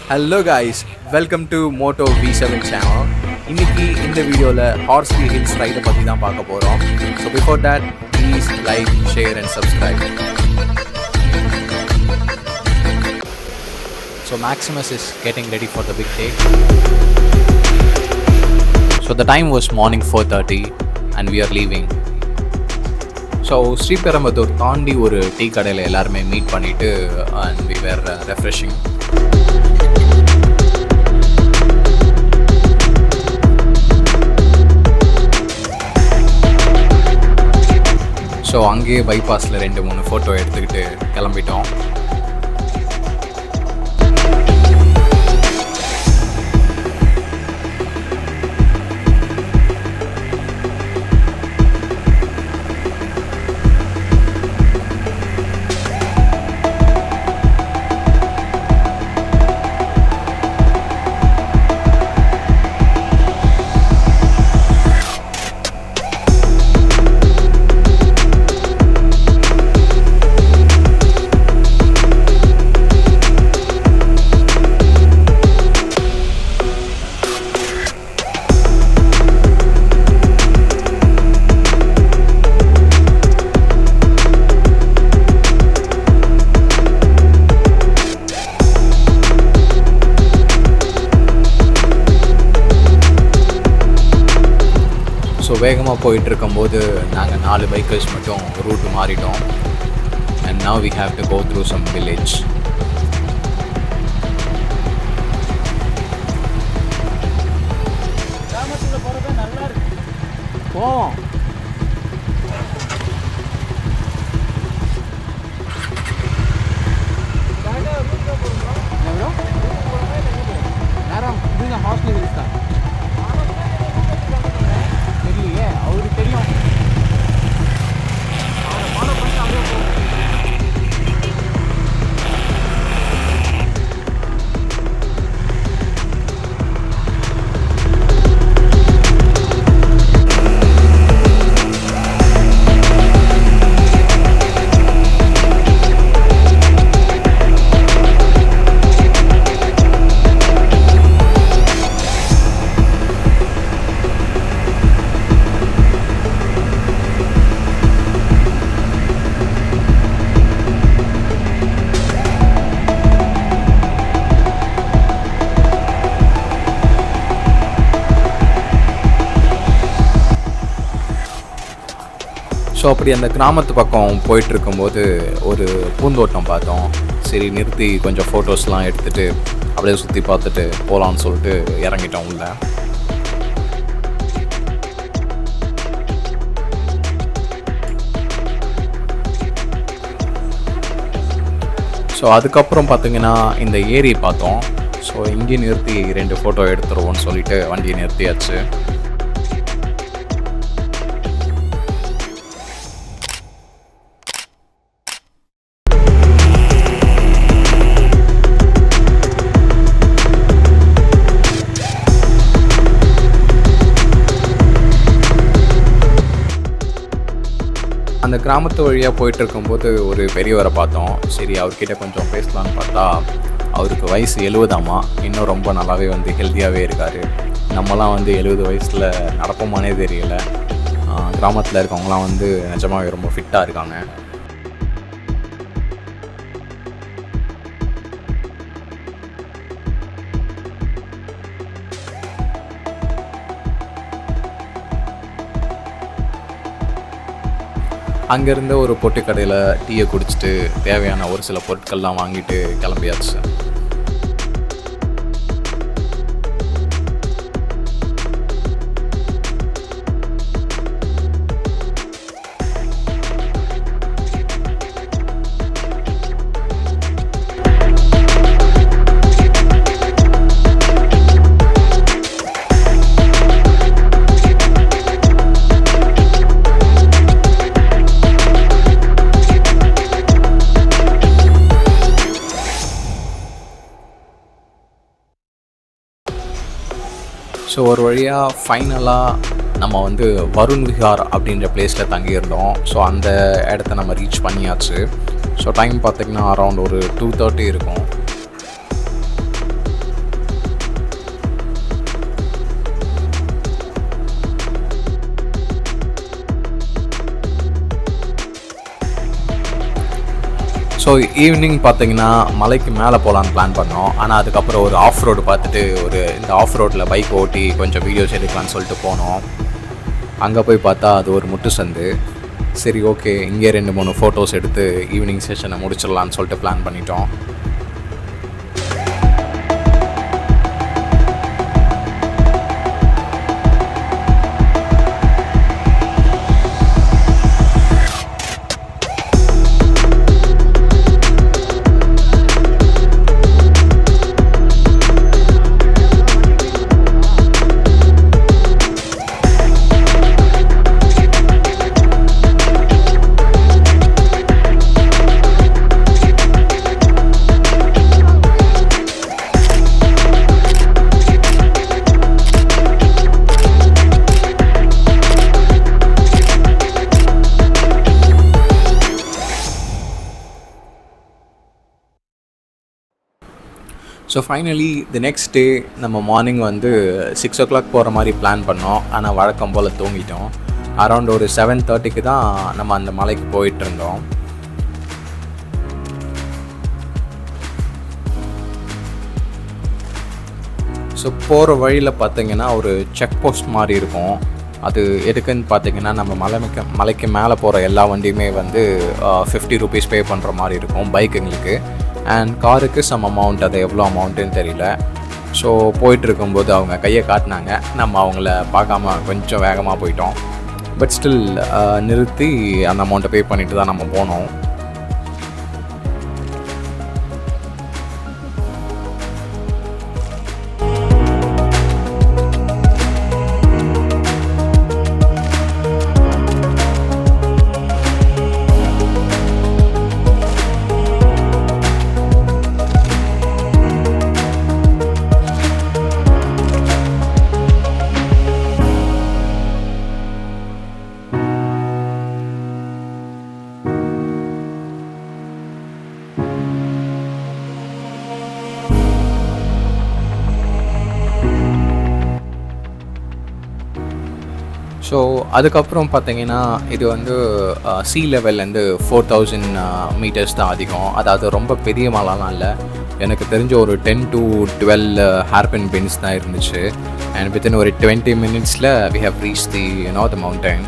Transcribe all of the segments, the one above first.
Hello guys, welcome to Moto V7 channel. இன்னைக்கு இந்த வீடியோல Horsley Hills ride பத்தி தான் பார்க்க போறோம். So before that, please like, share and subscribe. So Maximus is getting ready for the big day. So the time was morning 4:30 and we are leaving. So Sriperumbudur தாண்டி ஒரு tea கடையில் எல்லாருமே meet பண்ணிவிட்டு and we were refreshing. So அங்கேயே பைபாஸில் 2-3 photo எடுத்துக்கிட்டு கிளம்பிட்டோம். So வேகமாக போயிட்டுருக்கும்போது நாங்கள் 4 பைக்கர்ஸ் மட்டும் ரூட்டு மாறிட்டோம். And now we have to go through some village. போவோம். நேரம் இதுங்க ஹாஸ்லி ஹில்ஸ் தான். தெரியலையே, அவருக்கு தெரியும். அவரை ஃபாலோ பண்ணி அப்படியே போகும். ஸோ அப்படி அந்த கிராமத்து பக்கம் போயிட்டுருக்கும்போது ஒரு பூந்தோட்டம் பார்த்தோம். சரி நிறுத்தி கொஞ்சம் ஃபோட்டோஸ்லாம் எடுத்துகிட்டு அப்படியே சுற்றி பார்த்துட்டு போகலான்னு சொல்லிட்டு இறங்கிட்டோம் உள்ள. ஸோ அதுக்கப்புறம் பார்த்திங்கன்னா இந்த ஏரி பார்த்தோம். ஸோ இங்கே நிறுத்தி 2 ஃபோட்டோ எடுத்துருவோன்னு சொல்லிட்டு வண்டியை நிறுத்தியாச்சு. அந்த கிராமத்து வழியாக போயிட்டுருக்கும்போது ஒரு பெரியவரை பார்த்தோம். சரி அவர்கிட்ட கொஞ்சம் பேசலான்னு பார்த்தா அவருக்கு வயசு 70ஆமா. இன்னும் ரொம்ப நல்லாவே ஹெல்த்தியாகவே இருக்கார். நம்மலாம் 70 வயசில் நடப்போமானே தெரியல. கிராமத்தில் இருக்கவங்களாம் நிஜமாகவே ரொம்ப ஃபிட்டாக இருக்காங்க. அங்கேருந்த ஒரு பொட்டி கடையில் டீயை குடிச்சிட்டு தேவையான ஒரு சில பொருட்கள்லாம் வாங்கிட்டு கிளம்பியாச்சு. ஸோ ஒரு வழியாக ஃபைனலாக நம்ம வருண் விஹார் அப்படின்ற பிளேஸில் தங்கியிருந்தோம். ஸோ அந்த இடத்த நம்ம ரீச் பண்ணியாச்சு. ஸோ டைம் பார்த்திங்கன்னா அரௌண்ட் ஒரு 2:30 இருக்கும். ஸோ ஈவினிங் பார்த்தீங்கன்னா மலைக்கு மேலே போகலான்னு பிளான் பண்ணோம். ஆனால் அதுக்கப்புறம் ஒரு ஆஃப் ரோடு பார்த்துட்டு இந்த ஆஃப் ரோட்டில் பைக் ஓட்டி கொஞ்சம் வீடியோஸ் எடுக்கலான்னு சொல்லிட்டு போனோம். அங்கே போய் பார்த்தா அது ஒரு முட்டு சந்து. சரி, ஓகே, இங்கே 2-3 ஃபோட்டோஸ் எடுத்து ஈவினிங் செஷனை முடிச்சிடலான்னு சொல்லிட்டு பிளான் பண்ணிட்டோம். So finally the next day நம்ம மார்னிங் 6 o'clock போகிற மாதிரி பிளான் பண்ணோம். ஆனால் வழக்கம் போல் தூங்கிட்டோம். அரௌண்ட் ஒரு 7:30க்கு தான் நம்ம அந்த மலைக்கு போயிட்டுருந்தோம். ஸோ போகிற வழியில் பார்த்திங்கன்னா ஒரு செக் போஸ்ட் மாதிரி இருக்கும். அது எதுக்குன்னு பார்த்தீங்கன்னா, நம்ம மலைக்கு மேலே போகிற எல்லா வண்டியுமே 50 rupees பே பண்ணுற மாதிரி இருக்கும் பைக்குங்களுக்கு. அண்ட் காருக்கு சம் அமௌண்ட், அது எவ்வளோ அமௌண்ட்டுன்னு தெரியல. ஸோ போயிட்டுருக்கும்போது அவங்க கையை காட்டினாங்க. நம்ம அவங்கள பார்க்காம கொஞ்சம் வேகமாக போயிட்டோம். பட் ஸ்டில் நிறுத்தி அந்த அமௌண்ட்டை பே பண்ணிட்டு தான் நம்ம போனோம். ஸோ அதுக்கப்புறம் பார்த்தீங்கன்னா, இது சி லெவல்லேருந்து 4000 மீட்டர்ஸ் தான் அதிகம். அதாவது ரொம்ப பெரிய மலைலாம் இல்லை. எனக்கு தெரிஞ்ச ஒரு 10 to 12 ஹேர்பின் பின்ஸ் தான் இருந்துச்சு. அண்ட் வித்தின் ஒரு 20 minutes we have reached the mountain.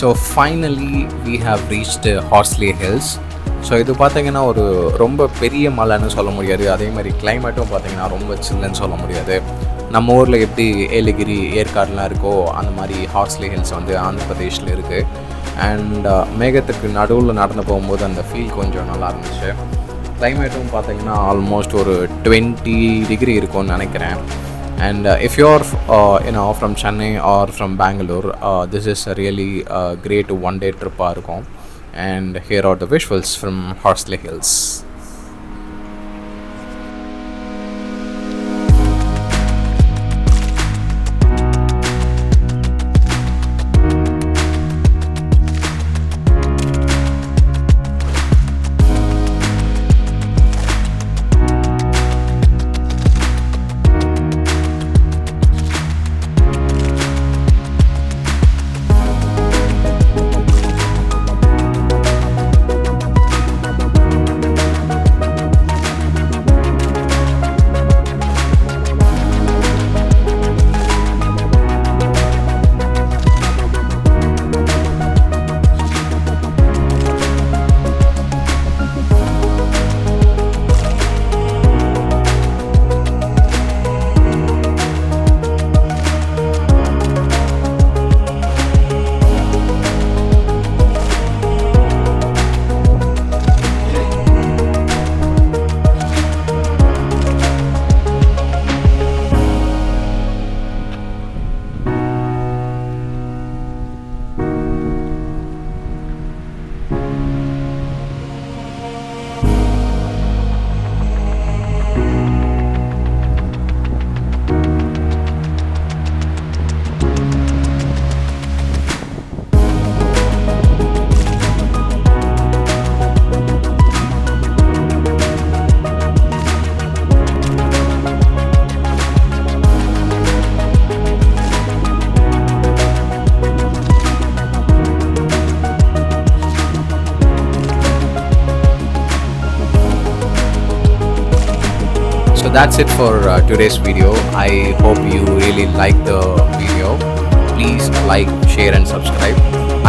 So finally we have reached Horsley Hills. So இது பார்த்தீங்கன்னா ஒரு ரொம்ப பெரிய மலைன்னு சொல்ல முடியாது, அதே மாதிரி கிளைமேட்டும் பார்த்தீங்கன்னா ரொம்ப சில்லுன்னு சொல்ல முடியாது. நம்ம ஊரில் எப்படி ஏலகிரி ஏற்காடுலாம் இருக்கோ அந்த மாதிரி ஹார்ஸ்லி ஹில்ஸ் வந்து ஆந்திர பிரதேஷில் இருக்குது. அண்ட் மேகத்துக்கு நடுவில் நடந்து போகும்போது அந்த ஃபீல் கொஞ்சம் நல்லா இருந்துச்சு. கிளைமேட்டும் பார்த்தீங்கன்னா ஆல்மோஸ்ட் ஒரு 20 டிகிரி இருக்கும்னு நினைக்கிறேன். And if you're from Chennai or from Bangalore, this is a really great one-day trip இருக்கும். And here are the visuals from Horsley Hills. So that's it for today's video. I hope you really like the video. Please like, share and subscribe.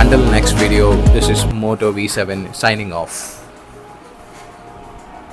Until next video, this is Moto V7 signing off.